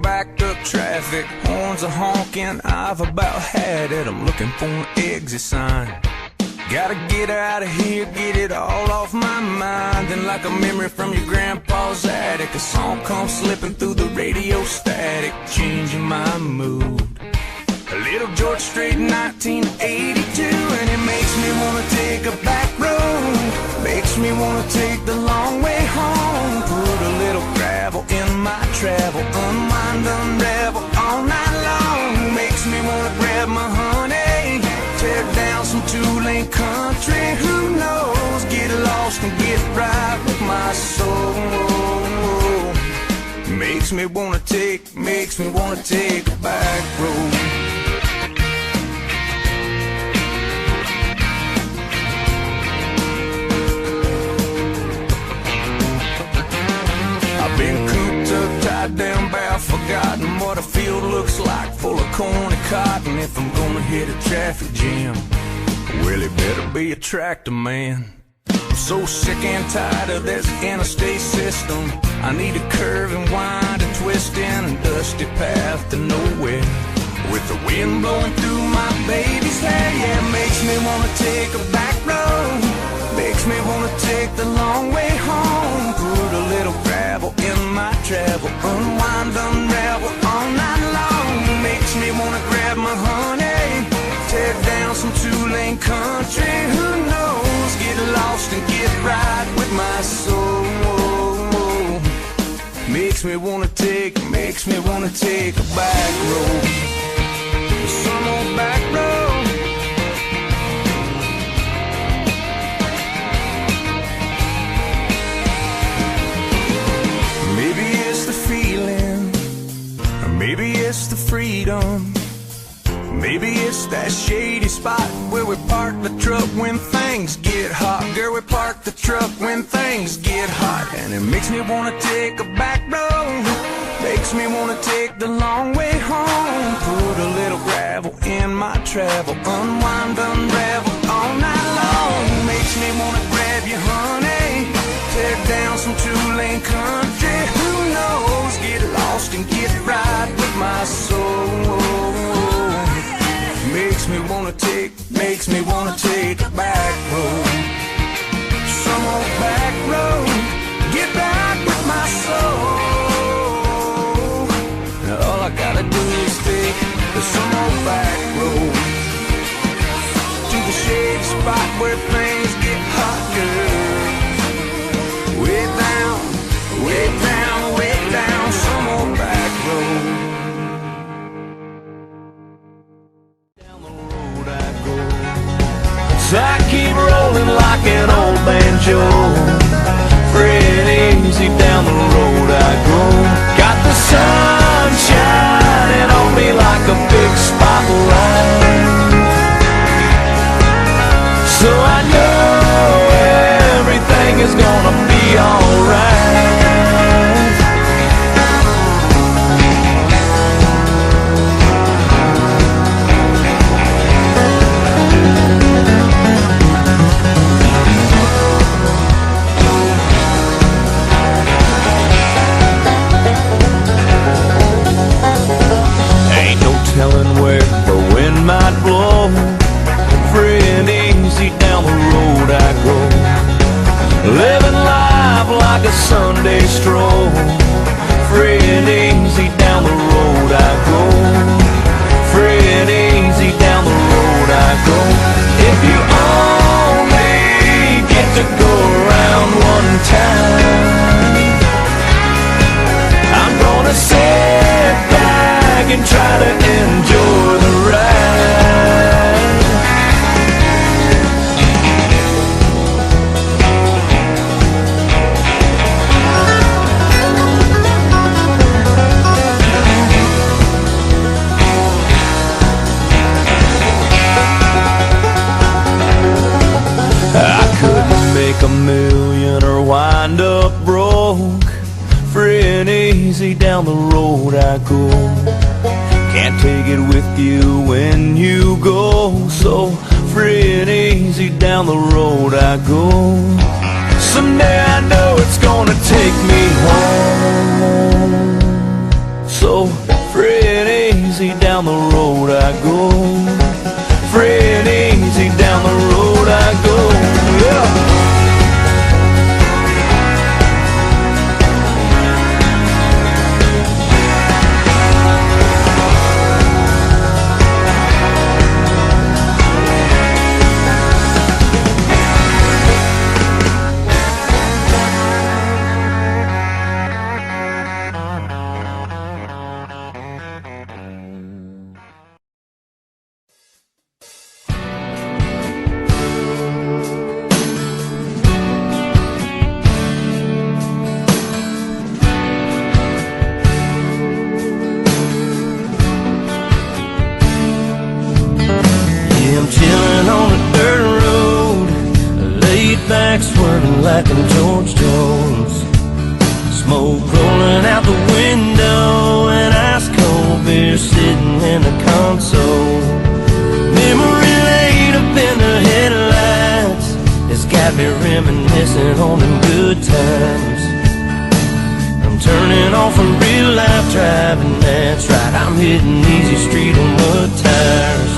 backed up traffic, horns are honking, I've about had it. I'm looking for an exit sign. Gotta get out of here, get it all off my mind. Then like a memory from your grandpa's attic, a song comes slipping through the radio static, changing my mood. A little George Strait, 1982, and it makes me wanna take a back road. Makes me wanna take the long way home. Put a little gravel in my travel, unwind, unravel all night long. Makes me wanna grab my honey, tear down some two-lane country. Who knows? Get lost and get right with my soul. Makes me wanna take a back road. Been cooped up, tied down, bound, forgotten what a field looks like, full of corn and cotton. If I'm gonna hit a traffic jam, well, it better be a tractor man. I'm so sick and tired of this interstate system. I need a curve and wind and twist in a dusty path to nowhere, with the wind blowing through my baby's hair. Yeah, it makes me wanna take a back road. Makes me wanna take the long way home. Put a little gravel in my travel, unwind, unravel all night long. Makes me wanna grab my honey, tear down some two-lane country. Who knows? Get lost and get right with my soul. Makes me wanna take a back road. Some old back road. Maybe it's the freedom. Maybe it's that shady spot where we park the truck when things get hot. Girl, we park the truck when things get hot. And it makes me wanna take a back road. Makes me wanna take the long way home. Put a little gravel in my travel, unwind, unravel all night long. Makes me wanna grab you, honey, tear down some two-lane country. Who knows? Get lost and get right with my soul. Makes me wanna take a back road. Some old back road. Get back with my soul. Now all I gotta do is take some old back road to the shady spot where things get hot, girl. Way down, way down, way down, some old back road. Down the road I go, so I keep rolling like an old banjo. Free and easy down the road I go. Got the sun shining on me like a big spotlight, so I know everything is gonna be alright. Ain't no telling where the wind might blow. Free and easy down the road I go, living life like a Sunday stroll. Free and easy down the road I go. Free and easy down the road I go. If you only get to go around one time, I'm gonna sit back and try to enjoy the ride. Make a million or wind up broke. Free and easy down the road I go. Can't take it with you when you go. So free and easy down the road I go. Someday I know it's gonna take me home. So Smoke rolling out the window and ice cold beer sitting in the console. Memory laid up in the headlights, it's got me reminiscing on them good times. I'm turning off a real life driving, that's right, I'm hitting easy street on mud tires.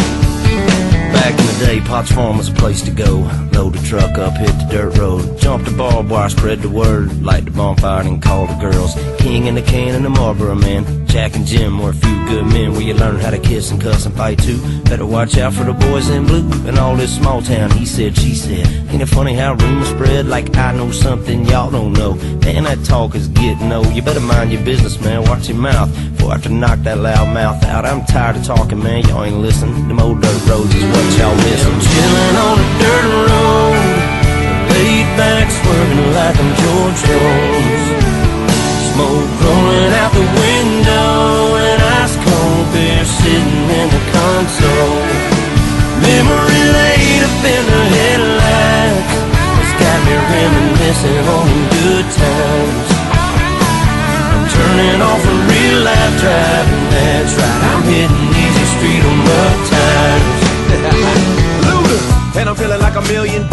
Back in the day, Potts Farm was a place to go. Load the truck up, hit the dirt road, jump the barbed wire, spread the word, light the bonfire and call the girls. King and the can and the Marlboro man, Jack and Jim were a few good men where you learn how to kiss and cuss and fight too. Better watch out for the boys in blue and all this small town he said, she said. Ain't it funny how rumors spread like I know something y'all don't know? Man, that talk is getting old. You better mind your business, man, watch your mouth before I have to knock that loud mouth out. I'm tired of talking, man, y'all ain't listening. Them old dirt roads is what y'all missing. I'm chilling on a dirt road, laid back swerving like I'm George Jones. Smoke rolling out the window and ice cold beer sitting in the console. Memory laid up in the headlights, it's got me reminiscing on good times. I'm turning off a real life driving, that's right, I'm hitting easy street on mud tires. And I'm feeling like $1 million,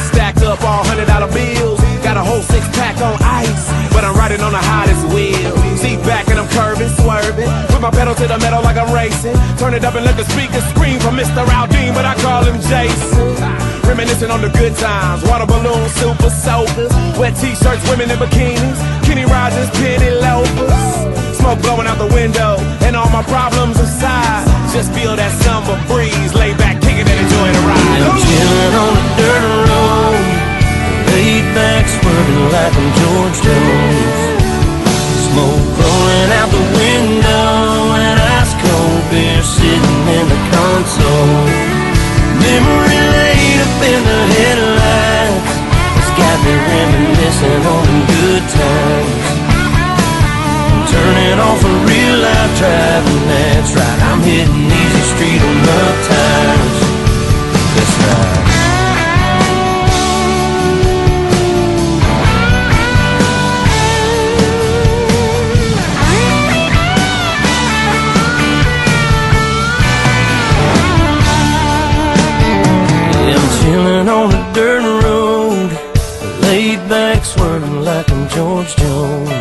stacked up all $100 bills. Got a whole 6-pack on ice, but I'm riding on the hottest wheel. Seat back and I'm curving, swerving, with my pedal to the metal like I'm racing. Turn it up and let the speakers scream for Mr. Aldine, but I call him Jason. Reminiscing on the good times, water balloons, super soakers, wet t-shirts, women in bikinis, Kenny Rogers, penny loafers. Smoke blowing out the window, and all my problems aside, just feel that summer breeze, lay back, kick it and enjoy the ride. I'm chilling on a dirt road, laid back swerving like I'm George Jones. Smoke rolling out the window and ice cold beer sitting in the console. Memory laid up in the headlights, it's got me reminiscing on good times. Turning off a real life driving, that's right, I'm hitting easy street on mud tires. That's right. Yeah, I'm chilling on a dirt road, laid back swerving like I'm George Jones.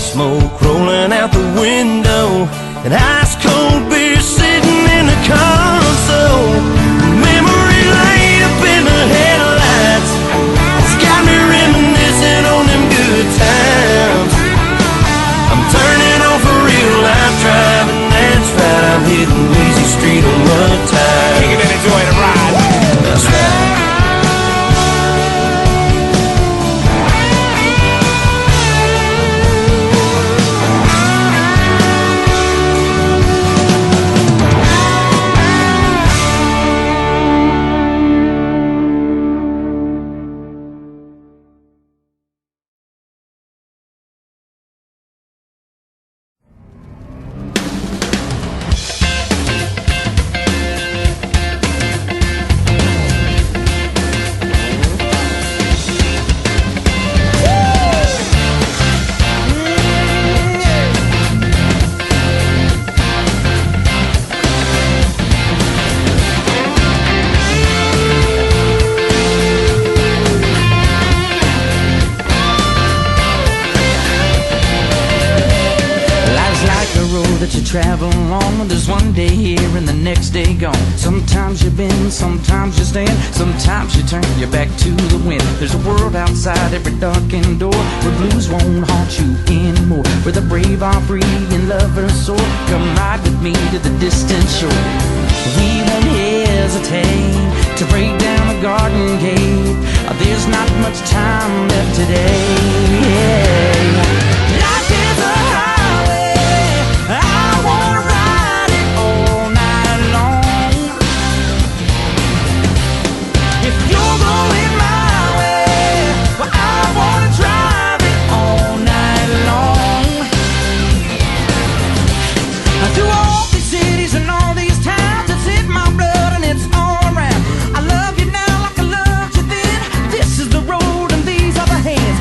Smoke rolling out the window and ice cold beer sitting in the console. Memory laid up in the headlights, it's got me reminiscing on them good times. I'm turning off a real life driving, that's right, I'm hitting easy street on mud tires. Kick it and enjoy the ride. That's right. Travel on, there's one day here and the next day gone. Sometimes you bend, sometimes you stand, sometimes you turn your back to the wind. There's a world outside every darkened door, where blues won't haunt you anymore, where the brave are free and lovers soar. Come ride with me to the distant shore. We won't hesitate to break down the garden gate. There's not much time left today. Life is a highway, I wanna ride it all night long. If you're going my way, well, I wanna drive it all night long. Through all these cities and all these towns, it's in my blood and it's all around. I love you now like I loved you then. This is the road and these are the hands.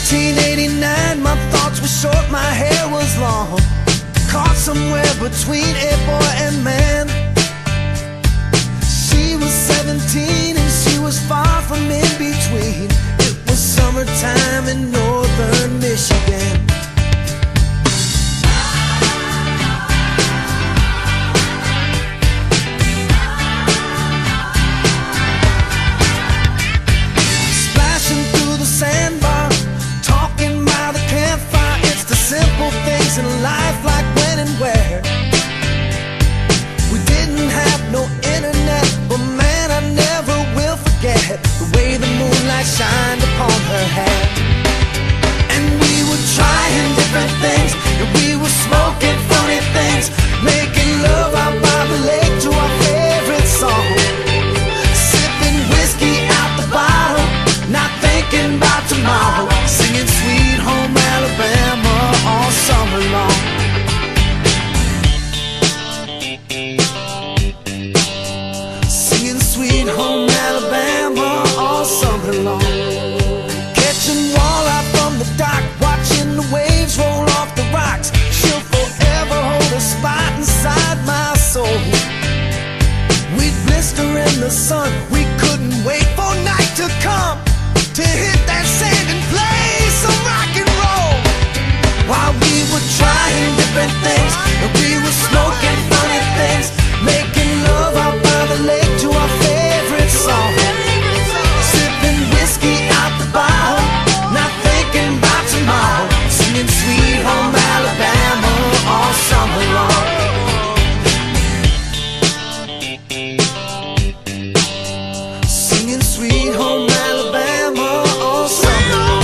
1989, my thoughts were short, my hair was long, caught somewhere between a boy and man. She was 17 and she was far from in between. It was summertime in northern Michigan. Splashing through the sandbar, talking by the campfire. It's the simple things in life, like when and where. We didn't have no internet, but man, I never will forget the way the moonlight shined upon her hair. And we were trying different things, and we were smoking funny things, making love out by the lake to our favorite song, sipping whiskey out the bottle, not thinking about tomorrow, singing Sweet Home Alabama all summer long. Singing Sweet Home Alabama all summer long. Catching walleye from the dock, watching the waves roll off the rocks. She'll forever hold a spot inside my soul. We'd blister in the sun, we couldn't wait for night to come, to hit that sand and play some rock and roll. While we were trying different things, and we were smoking funny things, making love out by the lake to our favorite song, sipping whiskey out the bottle, not thinking about tomorrow, singing Sweet Home Alabama all summer long. Singing Sweet Home Alabama all summer long.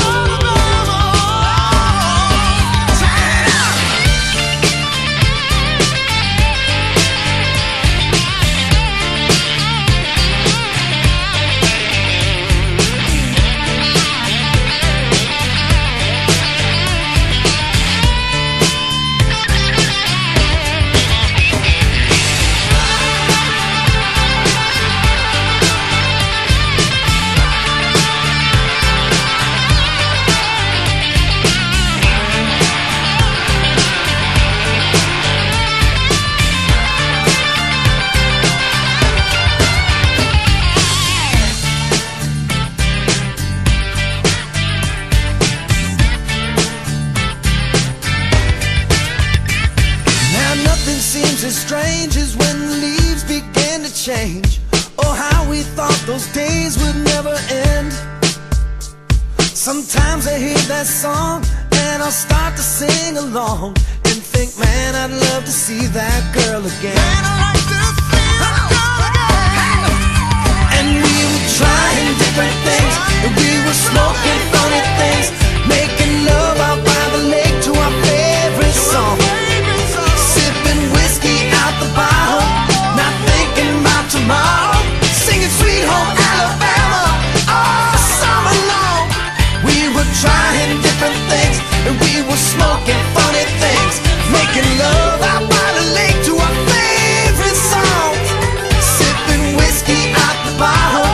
Seems as strange as when the leaves began to change. Oh, how we thought those days would never end. Sometimes I hear that song and I'll start to sing along and think, man, I'd love to see that girl again. Man, I'd like to see that girl again. And we were trying different things, and we were smoking funny things, making love out by the lake to our favorite song, bottle, not thinking about tomorrow, singing Sweet Home Alabama all summer long. We were trying different things, and we were smoking funny things, making love out by the lake to our favorite song, sipping whiskey out the bottle,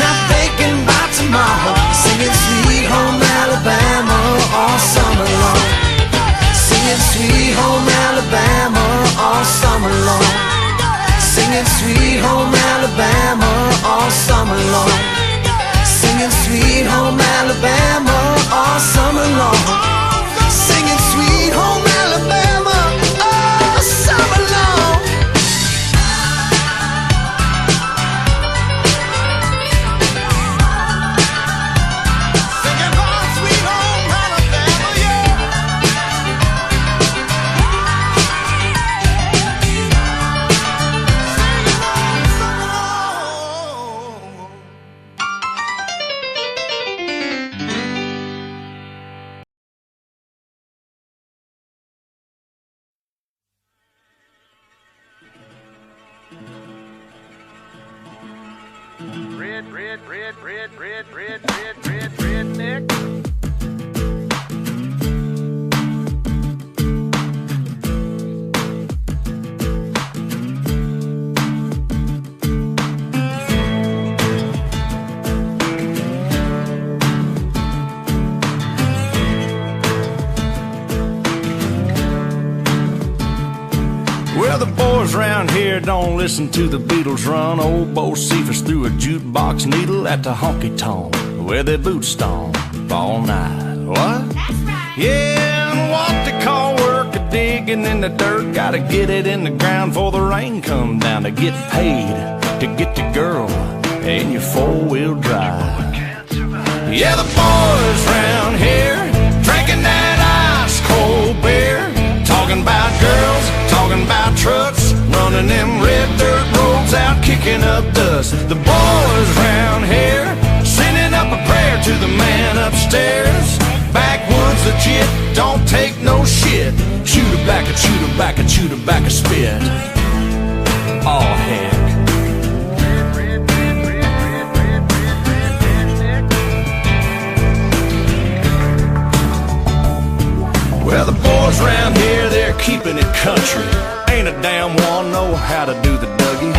not thinking about tomorrow, singing Sweet Home Alabama all summer long. Singing Sweet Home Alabama all summer long. Singing Sweet Home Alabama all summer long. Singing Sweet Home Alabama all summer long. Singing Sweet Home Alabama all the boys round here don't listen to the Beatles run old Bo Cephas through a jukebox needle at the honky-tonk where their boots stomp all night. What? That's right. Yeah, and what they call work a digging in the dirt. Gotta get it in the ground before the rain come down to get paid to get the girl in your four-wheel drive. Yeah, the boys round here drinking that ice-cold beer, talking about girls, talking about trucks, running them red dirt roads out, kicking up dust. The boys round here sending up a prayer to the man upstairs. Backwoods legit, don't take no shit. Chew tobacco, chew tobacco, chew tobacco, spit. Oh, heck. Well, the boys round here, they're keeping it country. Ain't a damn one know how to do the Dougie.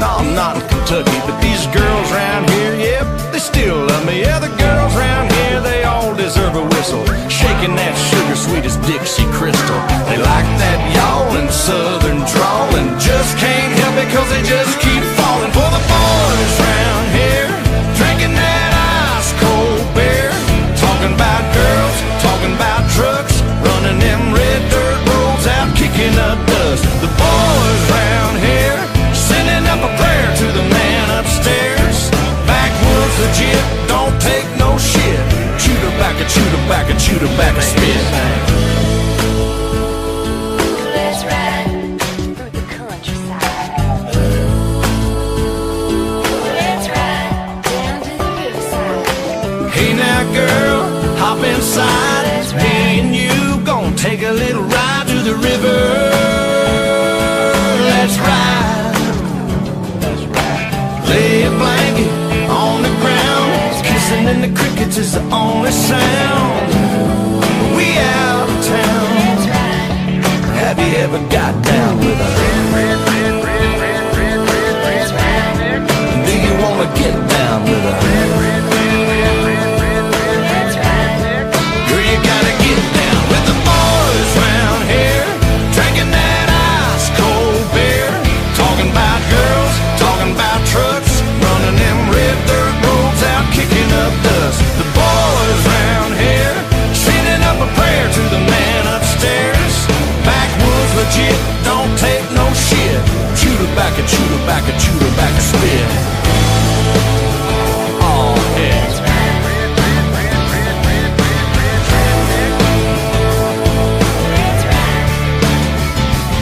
No, I'm not in Kentucky, but these girls round here, yep, they still love me. Yeah, the girls round here, they all deserve a whistle, shaking that sugar sweet as Dixie Crystal. They like that y'all and southern drawl and just can't help it cause they just keep falling for the boys round here, drinking that ice cold beer, talking about girls, talking about trucks, running them red dirt roads out, kicking up dust. The boys round here sending up a prayer to the man upstairs. Backwoods legit, don't take no shit. Chew tobacco, chew tobacco, chew tobacco, spit. Let's ride through the countryside. Let's ride down to the riverside. Hey now girl, hop inside. Me and you gon' take a little ride to the river. Let's ride. Lay a blanket on the ground, kissing in the crickets is the only sound. We out of town. Have you ever got down with a? Do you wanna get down with a? Girl, you gotta get down with the boys round here, drinking that ice cold beer, talking about girls, talking about trucks, running them red dirt roads out, kicking up dust. The boys round here sending up a prayer to the man upstairs. Backwoods legit, don't take no shit. Chew tobacco, chew tobacco, chew tobacco, spit. Oh, yeah.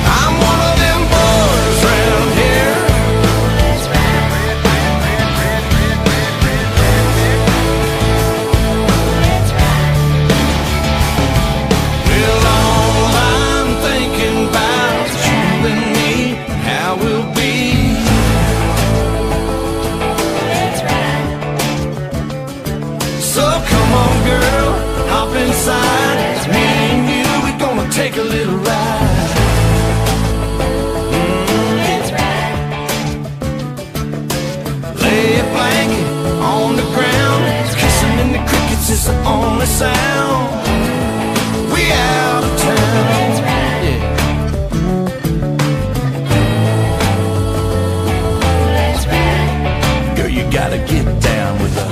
I'm one of them boys round here. Well, all I'm thinking about is you and me, how we'll be. So come on, girl, hop inside. Me and you, we're gonna take a little ride. Lay a blanket on the ground, kissing in the crickets is the only sound. We out of town. Yeah. Girl, you gotta get down with the.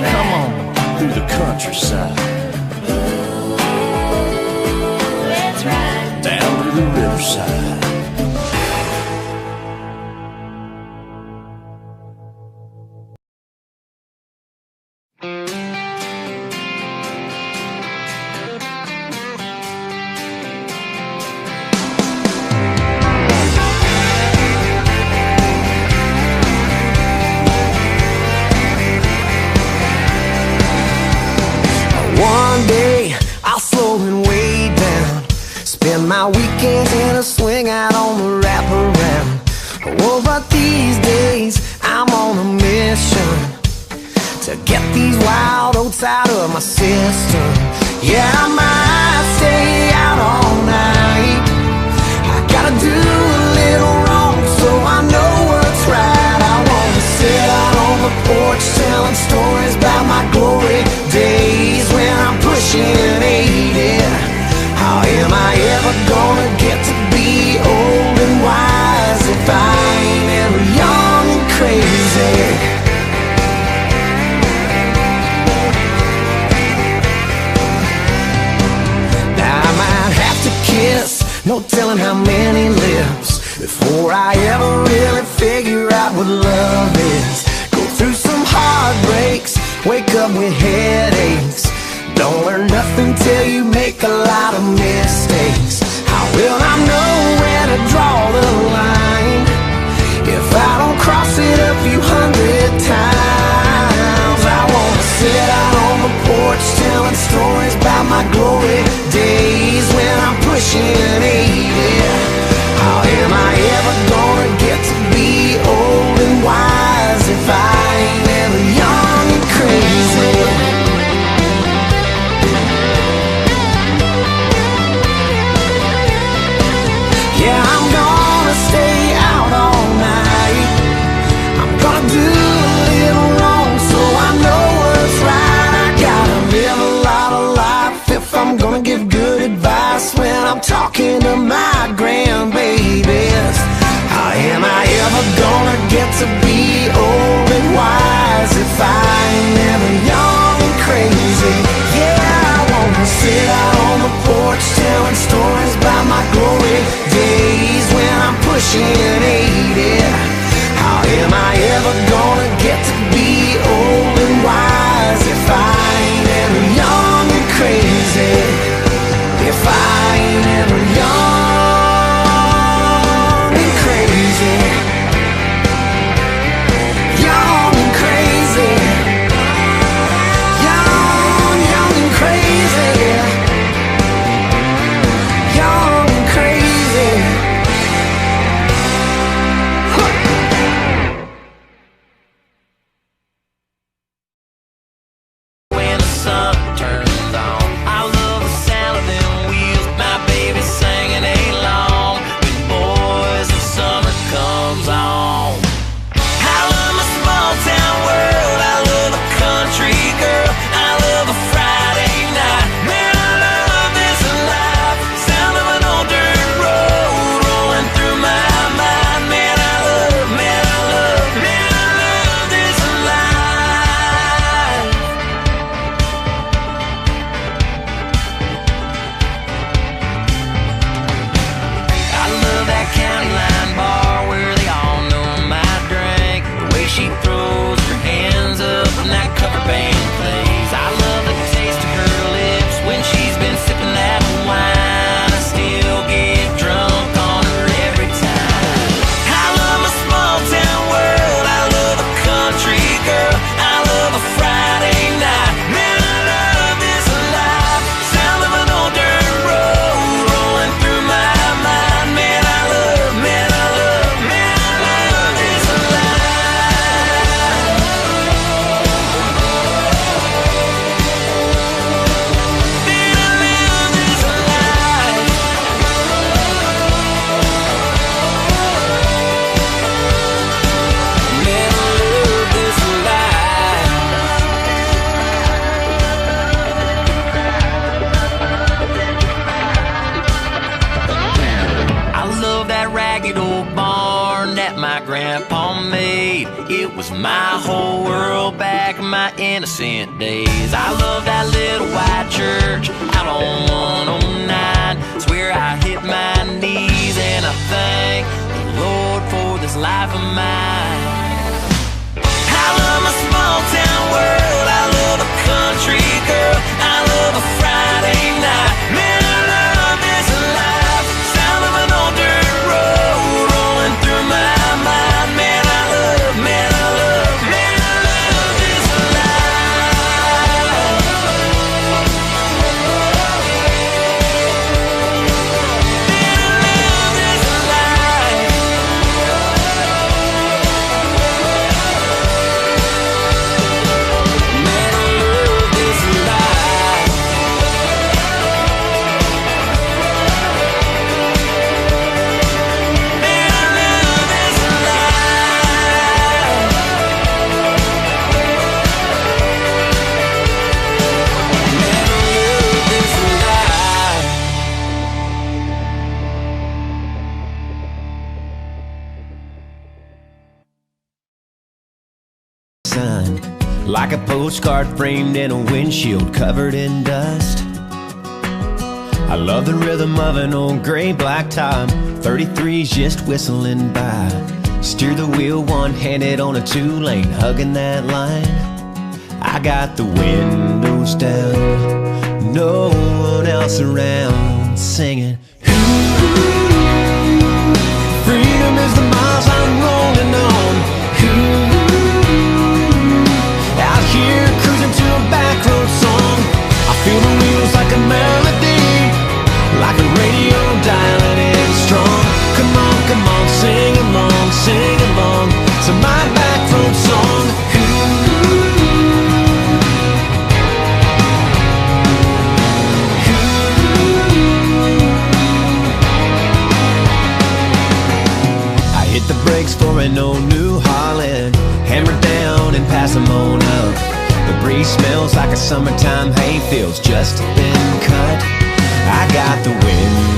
Come on, through the countryside. Down to the riverside. One day I'll slow and way down, spend my weekends in a swing out on the wraparound. Oh, but these days I'm on a mission to get these wild oats out of my system. Yeah, I might stay out all night. I gotta do a little wrong so I know what's right. I wanna sit out on the porch telling stories about my glory days when I'm pushing 80. How am I ever gonna get to be old and wise if I ain't ever young and crazy? Now I might have to kiss, no telling how many lips, before I ever really figure out what love is. Go through some heartbreaks, wake up with headaches. Don't learn nothing till you make a lot of mistakes. How will I know where to draw the line if I don't cross it a few hundred times? I wanna sit out on the porch telling stories about my glory days when I'm pushing 80. How am I ever gonna get to be old and wise if I ain't ever young and crazy? Yeah, I'm gonna stay out all night. I'm gonna do a little wrong so I know what's right. I gotta live a lot of life if I'm gonna give good advice when I'm talking to my grandbabies. How am I ever gonna get to be old and wise if I ain't never young and crazy? Yeah, I wanna sit out on the porch telling stories about my glory days when I'm pushing 80. How am I ever gonna get to be old and wise if I ain't ever young and crazy? If I ain't ever young and crazy. Young and crazy. Young and crazy. Young and crazy. When the sun turns on, I love the sound of them wheels. My baby singing along with boys the summer comes on. I love my small town world. I love a country girl. I love a Friday night. Man, I love this life. Sound of an old dirt road rolling through my mind. Man, I love, man, I love, man, I love this life. I love that county line bar where they all know my drink. The way she throws her hands up when that cover band plays. I love the taste of her lips when she's been sipping that wine. I still get drunk on her every time. I love my small town world. I love a country girl. I love a Friday night. Man, I love this life. Sound of an old dirt road rolling through my mind. Man, I love, man, I love, man, I love this life. Man, I love this life. Man, I love this life. I love that ragged old barn that my grandpa made. It was my whole world back in my innocent days. I love that little white church out on 109. It's where I hit my knees and I thank the Lord for this life of mine. I love my small town world. I love a country girl. I love a Friday night. Man, I love this life. Sound of an old dirt road rolling through my mind. Man, I love, man, I love, man, I love this life. Man, I love this life. sun, like a postcard framed in a windshield covered in dust. I love the rhythm of an old gray blacktop, 33's just whistling by. Steer the wheel one-handed on a two-lane, hugging that line. I got the windows down, no one else around, singing. Freedom is the miles I'm rolling on. Out here cruising to a back road song. I feel the wheels like a melody, like a radio dialing in strong. Come on, sing along to my back road song. I hit the brakes for an old New Holland, hammer down and pass them on up. The breeze smells like a summertime hayfield's just been cut. I got the wind